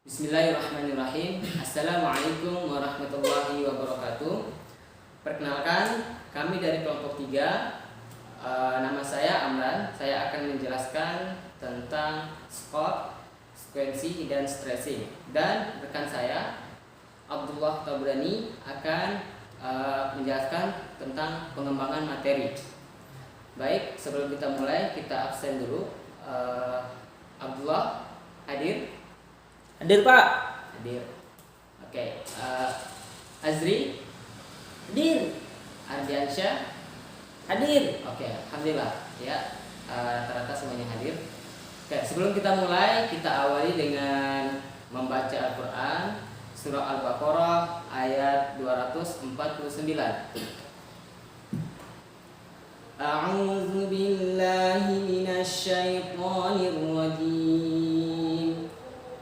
Bismillahirrahmanirrahim. Assalamualaikum warahmatullahi wabarakatuh. Perkenalkan, kami dari kelompok 3. Nama saya Amran. Saya akan menjelaskan tentang skop, sekuensi, dan stressing. Dan rekan saya Abdullah Tabrani akan menjelaskan tentang pengembangan materi. Baik, sebelum kita mulai, kita absen dulu. Abdullah hadir? Hadir, Pak. Hadir. Oke. Azri Hadir. Ardiansyah Hadir. Oke, alhamdulillah ya, rata-rata semuanya hadir. Oke, sebelum kita mulai, kita awali dengan membaca Al-Quran surah Al-Baqarah ayat 249. A'udzu billahi minasy syaithanir rajim.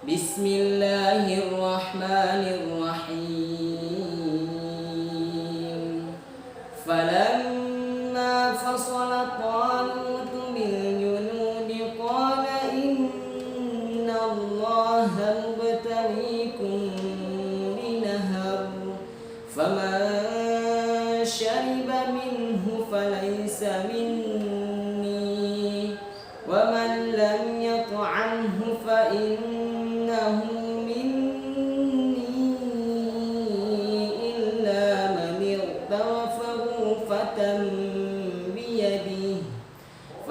Bismillahirrahmanirrahim. Falamma fasala Talut bil junudi qala inna Allaha mubtaliikum binahar faman shariba minhu falaysa minni wa man lam yat'amhu fa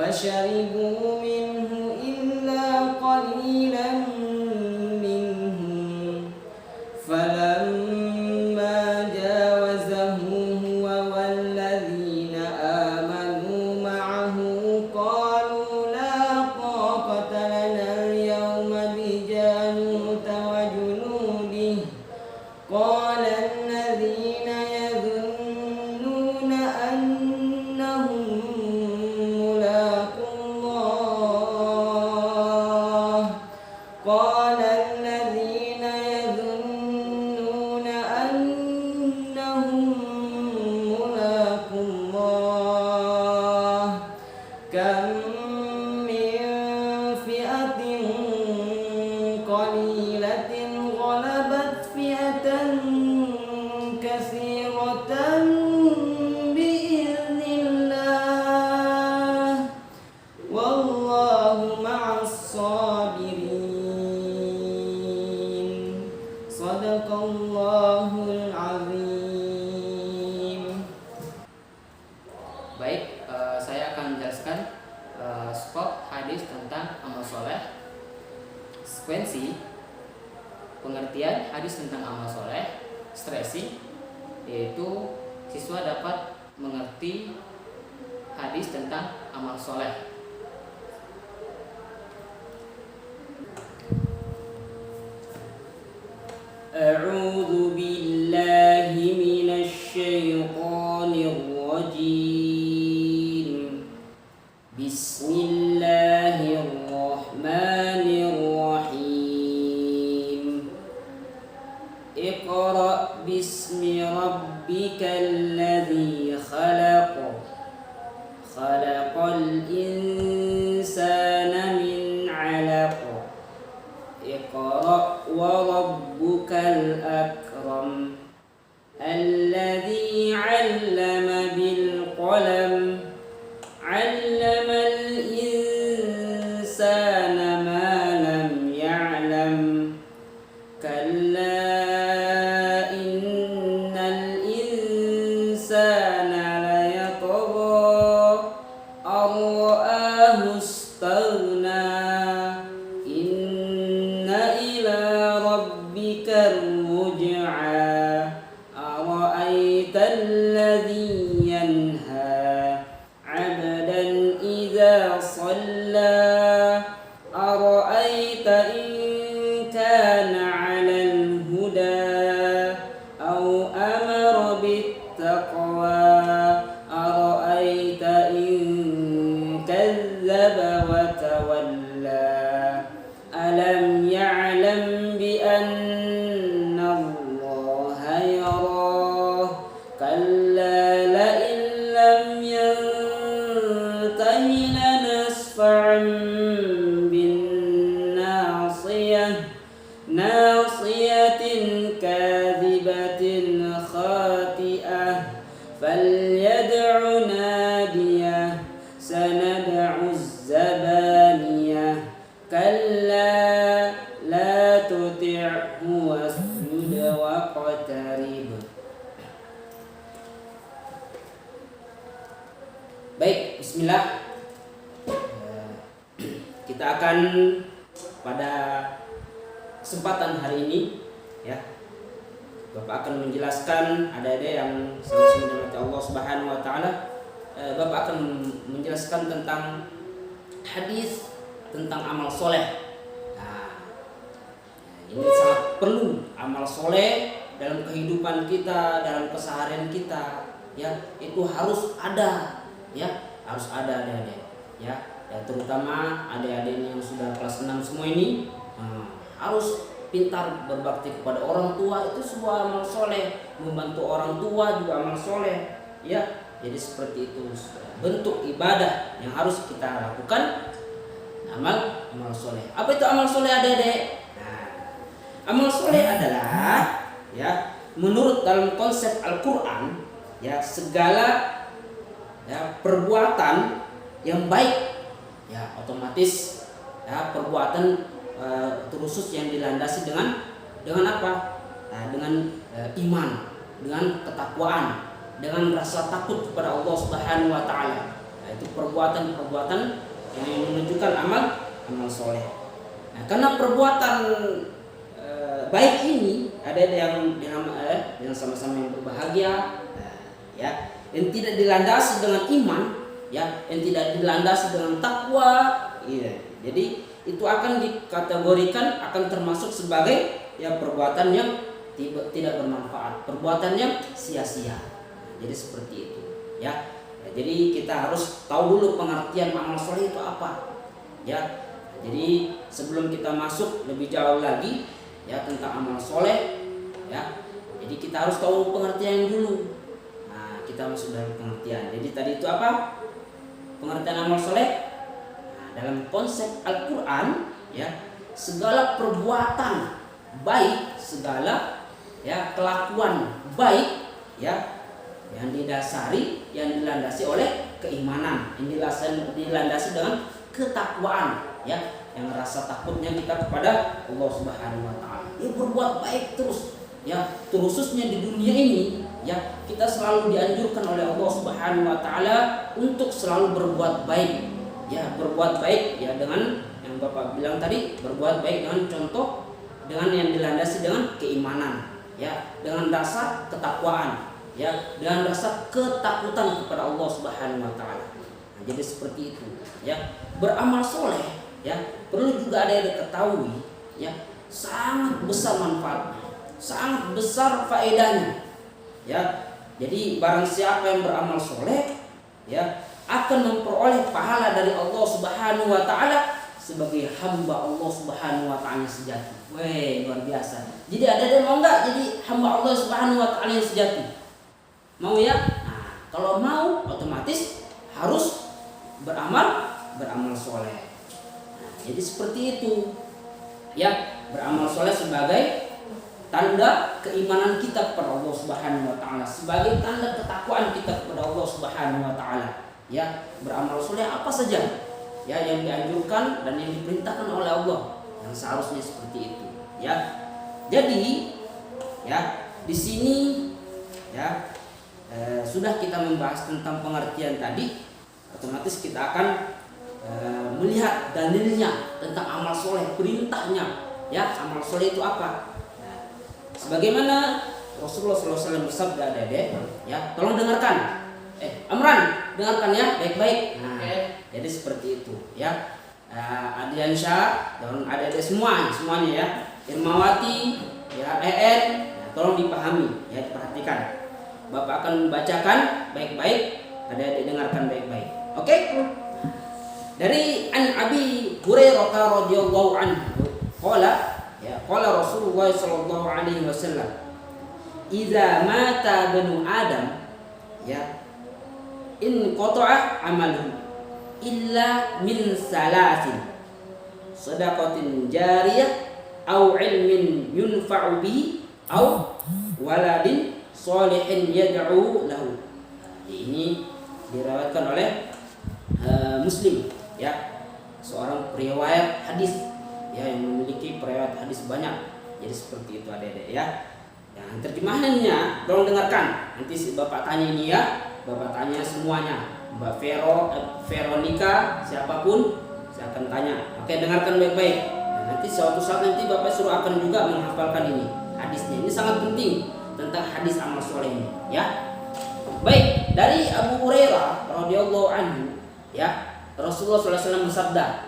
فشربوا منه إلا قليلا منهم فلما جاوزه هو والذين آمنوا معه قالوا لا طاقة لنا اليوم بجالوت وجنوده قال الذين يظنون أنهم كم من فئة قليلة غلبت فئة كثيرة بإذن الله والله مع الصابرين صدق الله العظيم. Baik, saya akan menjelaskan skop hadis tentang amal soleh, sekuensi, pengertian hadis tentang amal soleh, stressing, yaitu siswa dapat mengerti hadis tentang amal soleh. A'udzu billahi minasy syaithanir rajim. Bismillahirrahmanirrahim. Iqra bismi rabbikal ladzi khalaq. Khalaqal insana min 'alaq. Iqra wa rabbukal akram. Alladzi 'allama bil qalam. علم الإنسان ما لم يعلم كلا إن الإنسان ليطغى أن رآه استغنى إن إلى ربك الرجعى أرأيت الذي ناصية كاذبة خاطئة فليدع ناديه سندع الزبانية كلا لا تطعه واسجد واقترب. Baik, bismillah. Kita akan pada kesempatan hari ini ya, Bapak akan menjelaskan, ada yang sama-sama dirahmati Allah Subhanahu wa taala. Bapak akan menjelaskan tentang hadis tentang amal soleh. Nah, ini sangat perlu amal soleh dalam kehidupan kita, dalam keseharian kita. Ya, itu harus ada. Ya, harus ada adik-adik. Ya, terutama adik-adik yang sudah kelas 6 semua ini harus pintar berbakti kepada orang tua, itu sebuah amal soleh. Membantu orang tua juga amal soleh. Ya, jadi seperti itu bentuk ibadah yang harus kita lakukan, amal soleh. Apa itu amal soleh adik-adik? Nah, amal soleh adalah ya menurut dalam konsep Al-Quran ya segala ya perbuatan yang baik, ya otomatis ya perbuatan khusus yang dilandasi dengan apa? Nah, dengan iman, dengan ketakwaan, dengan rasa takut kepada Allah Subhanahu wa taala. Nah, itu perbuatan-perbuatan yang menunjukkan amal soleh. Nah, karena perbuatan baik ini ada yang sama-sama yang berbahagia, ya, yang tidak dilandasi dengan iman, ya, yang tidak dilandasi dengan takwa, ya. Jadi itu akan dikategorikan akan termasuk sebagai ya perbuatan yang tidak bermanfaat, perbuatan yang sia-sia. Jadi seperti itu, ya. Jadi kita harus tahu dulu pengertian amal soleh itu apa, ya. Jadi sebelum kita masuk lebih jauh lagi ya tentang amal soleh, ya. Jadi kita harus tahu pengertian dulu. Nah, kita masuk dalam pengertian. Jadi tadi itu apa? Pengertian amal soleh. Dalam konsep Al-Quran ya segala perbuatan baik, segala ya kelakuan baik ya yang dilandasi oleh keimanan, yang dilandasi dengan ketakwaan ya, yang rasa takutnya kita kepada Allah Subhanahu wa taala. Ya berbuat baik terus ya, khususnya di dunia ini ya kita selalu dianjurkan oleh Allah Subhanahu wa taala untuk selalu berbuat baik. Ya berbuat baik ya dengan yang Bapak bilang tadi, berbuat baik dengan contoh, dengan yang dilandasi dengan keimanan, ya, dengan rasa ketakwaan, ya, dengan rasa ketakutan kepada Allah Subhanahu wa taala. Nah, jadi seperti itu, ya. Beramal soleh, ya, perlu juga ada yang diketahui, ya, sangat besar manfaatnya, sangat besar faedahnya, ya. Jadi barang siapa yang beramal soleh, ya, akan memperoleh pahala dari Allah Subhanahu wa taala sebagai hamba Allah Subhanahu wa taala sejati. Weh, luar biasa. Jadi ada mau enggak jadi hamba Allah Subhanahu wa taala yang sejati? Mau ya? Nah, kalau mau otomatis harus beramal soleh. Nah, jadi seperti itu. Ya, beramal soleh sebagai tanda keimanan kita kepada Allah Subhanahu wa taala, sebagai tanda ketakwaan kita kepada Allah Subhanahu wa taala. Ya, beramal soleh apa saja ya yang dianjurkan dan yang diperintahkan oleh Allah, yang seharusnya seperti itu, ya. Jadi ya di sini ya sudah kita membahas tentang pengertian tadi, otomatis kita akan melihat dalilnya tentang amal soleh, perintahnya ya. Amal soleh itu apa? Nah, sebagaimana Rasulullah SAW bersabda, Dede ya, tolong dengarkan. Amran, dengarkan ya baik-baik. Nah, jadi seperti itu ya. Adiansyah dan adik-adik semuanya ya. Irmawati, ya En, ya, tolong dipahami ya, diperhatikan. Bapak akan membacakan baik-baik, adik-adik dengarkan baik-baik. Oke? Dari An Abi Hurairah radhiyallahu anhu, qala Rasulullah sallallahu alaihi wasallam, "Idza mata banu Adam, ya, in qata'a amaluhu illa min salasin, sadaqatin jariyah au ilmin yunfa'u bihi au waladin sholihin yad'u lahu. Ini diriwayatkan oleh Muslim, ya, seorang periwayat hadis, ya, yang memiliki periwayat hadis banyak. Jadi seperti itu adik-adik, ya. Yang terjemahannya tolong dengarkan. Nanti si Bapak tanya ini, ya. Bapak tanya semuanya. Mbak Veronica, siapapun, saya akan tanya. Oke, dengarkan baik-baik. Nah, nanti suatu saat nanti Bapak suruh akan juga menghafalkan ini hadisnya. Ini sangat penting tentang hadis amal soleh ini, ya. Baik, dari Abu Hurairah radhiyallahu anhu, ya, Rasulullah SAW bersabda,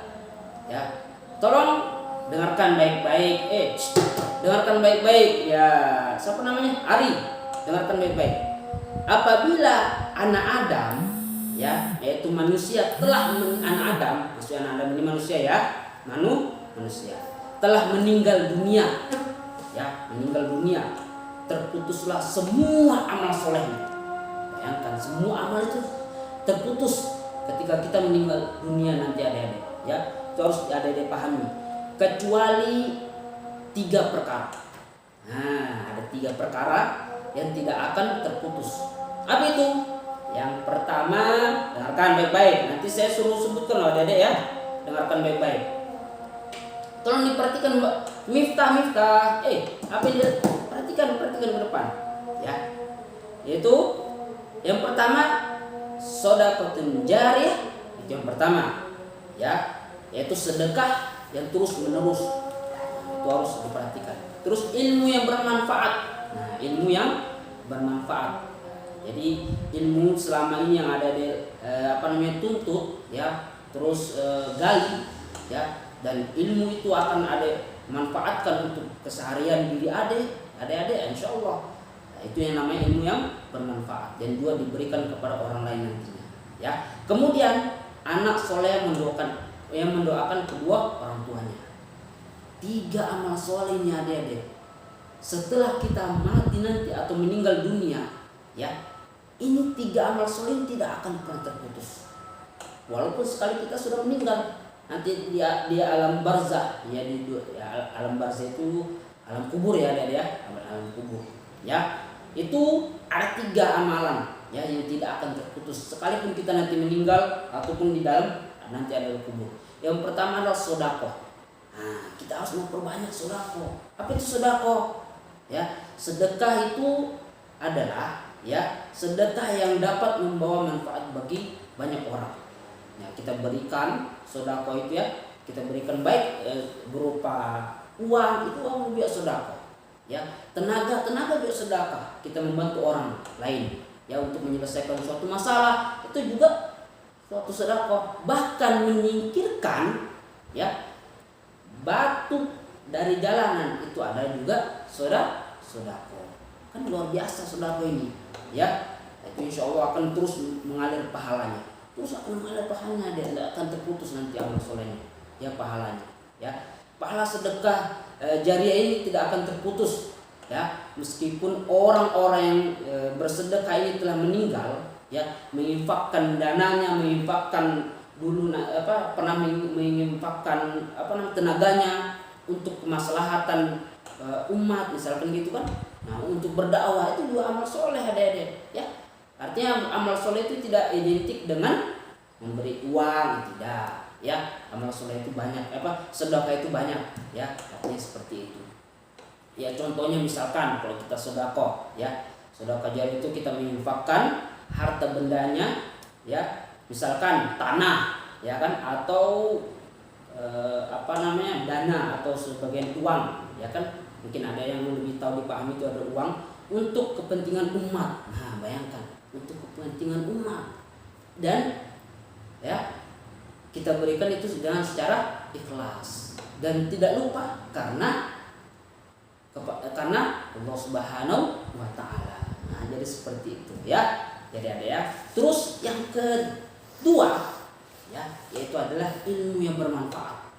ya, tolong dengarkan baik-baik. Dengarkan baik-baik, ya. Siapa namanya? Ari. Dengarkan baik-baik. Apabila anak Adam, ya, yaitu manusia anak Adam, maksudnya anak Adam ini manusia, ya, manusia telah meninggal dunia, ya, meninggal dunia, terputuslah semua amal solehnya. Bayangkan, semua amal itu terputus ketika kita meninggal dunia nanti, adik-adik, ya. Itu harus adik-adik pahami. Kecuali 3 perkara. Nah, ada 3 perkara yang tidak akan terputus. Apa itu? Yang pertama, dengarkan baik-baik. Nanti saya suruh sebutkan loh adik-adik, ya. Dengarkan baik-baik. Tolong diperhatikan, Mbak. Miftah. Apa dia? Perhatikan ke depan, ya. Yaitu yang pertama, shadaqatun jariyah. Itu yang pertama, ya, yaitu sedekah yang terus menerus. Itu harus diperhatikan. Terus ilmu yang bermanfaat. Nah, ilmu yang bermanfaat. Jadi ilmu selama ini yang ada di tuntut, ya, terus gali, ya, dan ilmu itu akan ada manfaatkan untuk keseharian diri adik-adik, insya Allah. Nah, itu yang namanya ilmu yang bermanfaat dan juga diberikan kepada orang lain nantinya, ya. Kemudian anak soleh yang mendoakan kedua orang tuanya. 3 amal soleh ini adik-adik, setelah kita mati nanti atau meninggal dunia, ya, ini 3 amal soleh tidak akan pernah terputus. Walaupun sekali kita sudah meninggal, nanti dia alam barzah, ya, alam barzah itu alam kubur, ya, adik-adik, ya, alam kubur, ya. Itu ada 3 amalan, ya, yang tidak akan terputus sekalipun kita nanti meninggal ataupun di dalam nanti ada kubur. Yang pertama adalah sedekah. Nah, kita harus memperbanyak sedekah. Apa itu sedekah? Ya, sedekah itu adalah, ya, sedekah yang dapat membawa manfaat bagi banyak orang. Ya, kita berikan sedekah itu, ya, kita berikan baik berupa uang, itu uang juga sedekah. Ya, tenaga juga sedekah. Kita membantu orang lain, ya, untuk menyelesaikan suatu masalah, itu juga suatu sedekah. Bahkan menyingkirkan, ya, batu dari jalanan, itu ada juga sedekah. Kan luar biasa sedekah ini, ya. Itu insya Allah akan terus mengalir pahalanya. Dia tidak akan terputus nanti amal solehnya, ya, pahalanya, ya. Pahala sedekah jariah ini tidak akan terputus, ya, meskipun orang-orang yang bersedekah ini telah meninggal, ya, menginfakkan dananya, menginfakkan dulu pernah menginfakkan tenaganya untuk kemaslahatan umat, misalkan gitu kan. Nah, untuk berdakwah itu juga amal soleh, adik-adik, ya. Artinya amal soleh itu tidak identik dengan memberi uang, tidak, ya. Amal soleh itu banyak, sedekah itu banyak, ya. Artinya seperti itu. Ya, contohnya misalkan kalau kita sedekah, ya, sedekah jariah itu kita menginfakkan harta bendanya, ya, misalkan tanah, ya kan, atau dana atau sebagian uang, ya kan. Mungkin ada yang lebih tahu dipahami itu ada uang untuk kepentingan umat. Nah, bayangkan, untuk kepentingan umat, dan, ya, kita berikan itu dengan secara ikhlas dan tidak lupa karena Allah Subhanahu wa Ta'ala. Nah, jadi seperti itu, ya. Jadi ada, ya. Terus yang kedua, ya, yaitu adalah ilmu yang bermanfaat.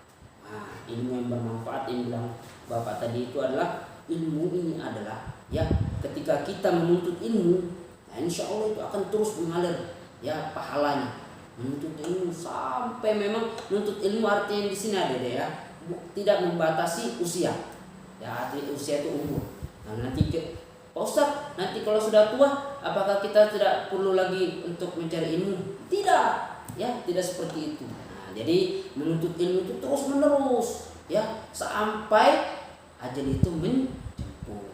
Nah, ilmu yang bermanfaat yang bilang Bapak tadi itu adalah ilmu ini adalah, ya, ketika kita menuntut ilmu, nah, insya Allah itu akan terus mengalir, ya, pahalanya. Menuntut ilmu sampai memang menuntut ilmu artinya di sini ada, ya, tidak membatasi usia. Ya, arti usia itu umur. Nah, nanti Pak Ustadz, nanti kalau sudah tua, apakah kita tidak perlu lagi untuk mencari ilmu? Tidak, ya, tidak seperti itu. Nah, jadi menuntut ilmu itu terus menerus, ya, sampai ajal itu menjemput.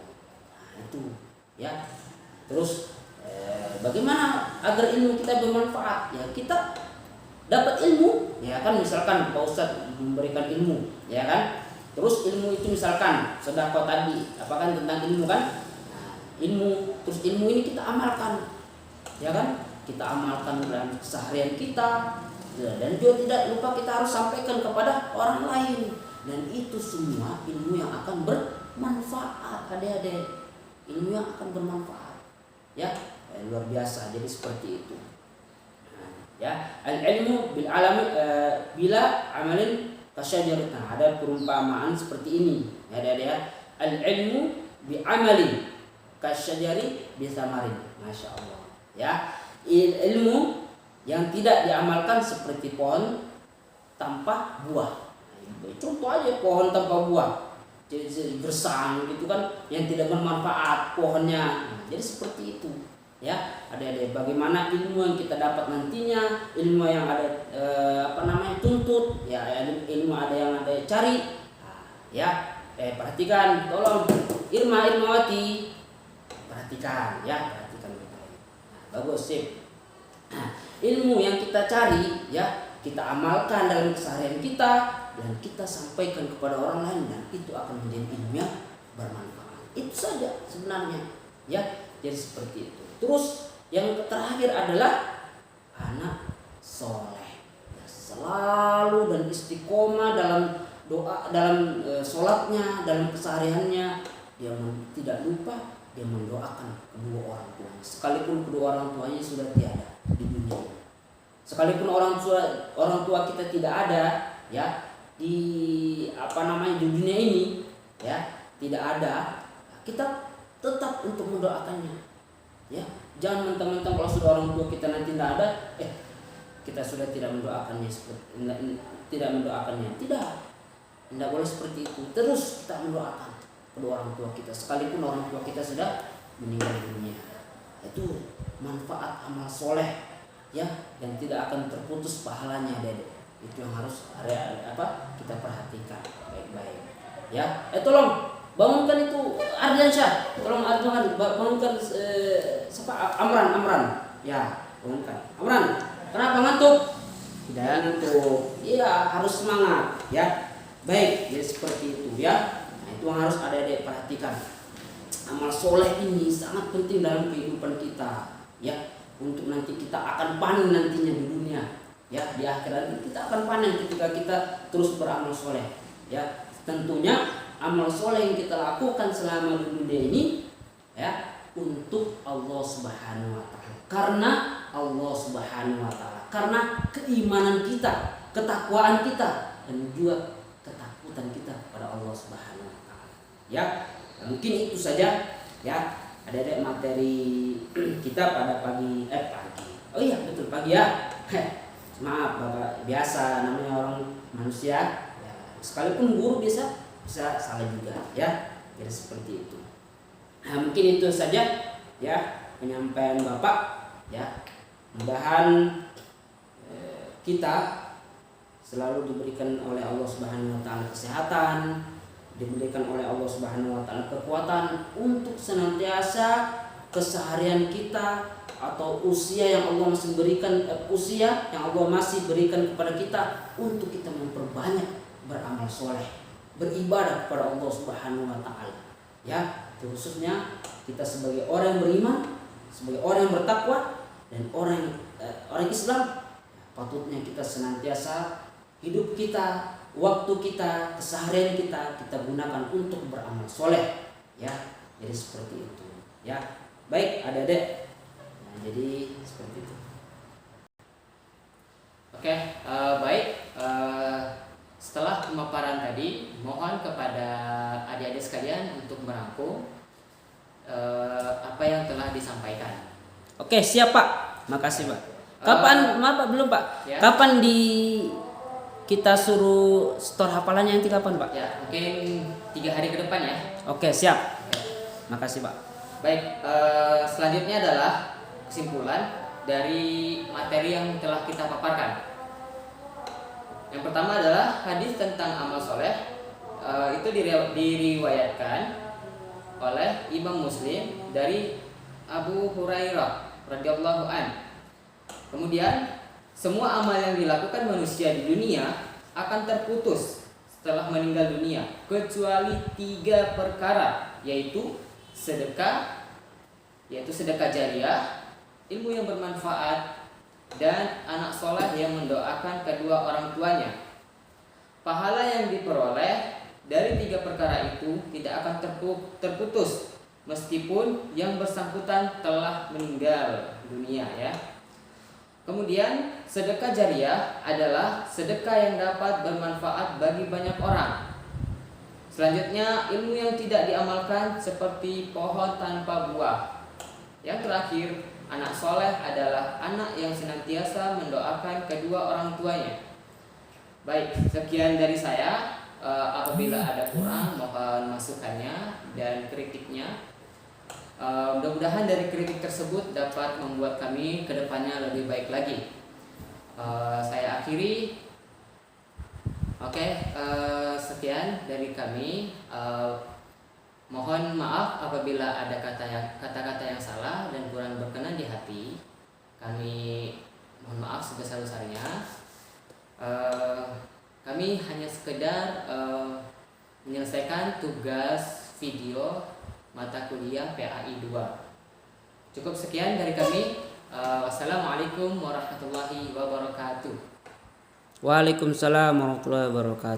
Nah, itu, ya. Terus bagaimana agar ilmu kita bermanfaat? Ya, kita dapat ilmu, ya kan, misalkan Pak Ustadz memberikan ilmu, ya kan. Terus ilmu itu misalkan sedekah tadi, apa kan tentang ilmu kan? Ilmu, terus ilmu ini kita amalkan, ya kan, kita amalkan dalam keseharian kita, dan juga tidak lupa kita harus sampaikan kepada orang lain, dan itu semua ilmu yang akan bermanfaat, adik-adik, ilmu yang akan bermanfaat, ya, luar biasa. Jadi seperti itu, ya, al ilmu bil alami bila amalin kasyajarat. Nah, ada perumpamaan seperti ini, ya, adik-adik, al ilmu bi amalin kasyajari bisamarin. Masya Allah, ya, ilmu yang tidak diamalkan seperti pohon tanpa buah. Contoh aja pohon tanpa buah, jadi gersang gitu kan, yang tidak bermanfaat pohonnya. Jadi seperti itu, ya, ada bagaimana ilmu yang kita dapat nantinya, ilmu yang ada tuntut, ya, ilmu ada yang ada cari. Ya, perhatikan, tolong Irmawati, perhatikan, ya, perhatikan baik-baik. Bagus, sip. Nah, ilmu yang kita cari, ya, kita amalkan dalam keseharian kita, dan kita sampaikan kepada orang lain, dan itu akan menjadi ilmu yang bermanfaat. Itu saja sebenarnya, ya. Jadi seperti itu. Terus yang terakhir adalah anak soleh, ya, selalu dan istiqomah dalam doa, dalam sholatnya, dalam kesehariannya, dia tidak lupa dia mendoakan kedua orang tuanya, sekalipun kedua orang tuanya sudah tiada di dunia. Sekalipun orang tua kita tidak ada, ya, di di dunia ini, ya, tidak ada, kita tetap untuk mendoakannya, ya. Jangan mentang-mentang kalau sudah orang tua kita nanti tidak ada, kita sudah tidak mendoakannya, tidak mendoakannya. Tidak boleh seperti itu. Terus kita mendoakan kedua orang tua kita, sekalipun orang tua kita sudah meninggal dunia. Itu manfaat amal soleh, ya, dan tidak akan terputus pahalanya, Dede. Itu yang harus kita perhatikan baik-baik, ya. Tolong bangunkan itu Ardiansyah, tolong bangunkan Amran, ya, bangunkan Amran. Kenapa ngantuk? Tidak ngantuk, iya, harus semangat, ya. Baik, jadi seperti itu, ya. Itu yang harus adik-adik perhatikan. Amal soleh ini sangat penting dalam kehidupan kita, ya, untuk nanti kita akan panen nantinya di dunia, ya, di akhirat kita akan panen ketika kita terus beramal soleh, ya. Tentunya amal soleh yang kita lakukan selama di dunia ini, ya, untuk Allah Subhanahu Wa Taala, karena Allah Subhanahu Wa Taala, karena keimanan kita, ketakwaan kita, dan juga ketakutan kita kepada Allah Subhanahu. Ya, mungkin itu saja, ya, ada materi kita pada pagi. Oh iya, betul, pagi, ya. Maaf Bapak, biasa namanya orang manusia, ya, sekalipun guru bisa salah juga, ya. Jadi seperti itu. Nah, mungkin itu saja, ya, penyampaian Bapak, ya. Mudah-mudahan kita selalu diberikan oleh Allah Subhanahu Wa Taala kesehatan, diberikan oleh Allah Subhanahu Wa Taala kekuatan untuk senantiasa keseharian kita atau usia yang Allah masih berikan, kepada kita, untuk kita memperbanyak beramal soleh, beribadah kepada Allah Subhanahu Wa Taala, ya. Khususnya kita sebagai orang yang beriman, sebagai orang yang bertakwa, dan orang Islam, patutnya kita senantiasa hidup kita, waktu kita, keseharian kita gunakan untuk beramal soleh, ya. Jadi seperti itu, ya. Baik, adik-adik, nah, jadi seperti itu. Oke, baik. Setelah pemaparan tadi, mohon kepada adik-adik sekalian untuk merangkum apa yang telah disampaikan. Oke, siap Pak. Makasih Pak. Kapan, maaf Pak, belum Pak. Ya. Kapan kita suruh store hafalannya nanti kapan Pak? Ya, mungkin 3 hari ke depan ya. Oke, siap. Makasih Pak. Baik, selanjutnya adalah kesimpulan dari materi yang telah kita paparkan. Yang pertama adalah hadis tentang amal soleh. Itu diriwayatkan oleh Imam Muslim dari Abu Hurairah radhiyallahu an. Kemudian semua amal yang dilakukan manusia di dunia akan terputus setelah meninggal dunia kecuali 3 perkara, yaitu sedekah jariah, ilmu yang bermanfaat, dan anak soleh yang mendoakan kedua orang tuanya. Pahala yang diperoleh dari 3 perkara itu tidak akan terputus meskipun yang bersangkutan telah meninggal dunia ya. Kemudian sedekah jariah adalah sedekah yang dapat bermanfaat bagi banyak orang. Selanjutnya ilmu yang tidak diamalkan seperti pohon tanpa buah. Yang terakhir, anak soleh adalah anak yang senantiasa mendoakan kedua orang tuanya. Baik, sekian dari saya. Apabila ada kurang, mohon masukannya dan kritiknya. Mudah-mudahan dari kritik tersebut dapat membuat kami kedepannya lebih baik lagi. Saya akhiri. Sekian dari kami. Mohon maaf apabila ada kata-kata yang salah dan kurang berkenan di hati. Kami mohon maaf sebesar-besarnya. Kami hanya sekedar menyelesaikan tugas video mata kuliah PAI 2. Cukup sekian dari kami. Wassalamualaikum warahmatullahi wabarakatuh. Waalaikumsalam warahmatullahi wabarakatuh.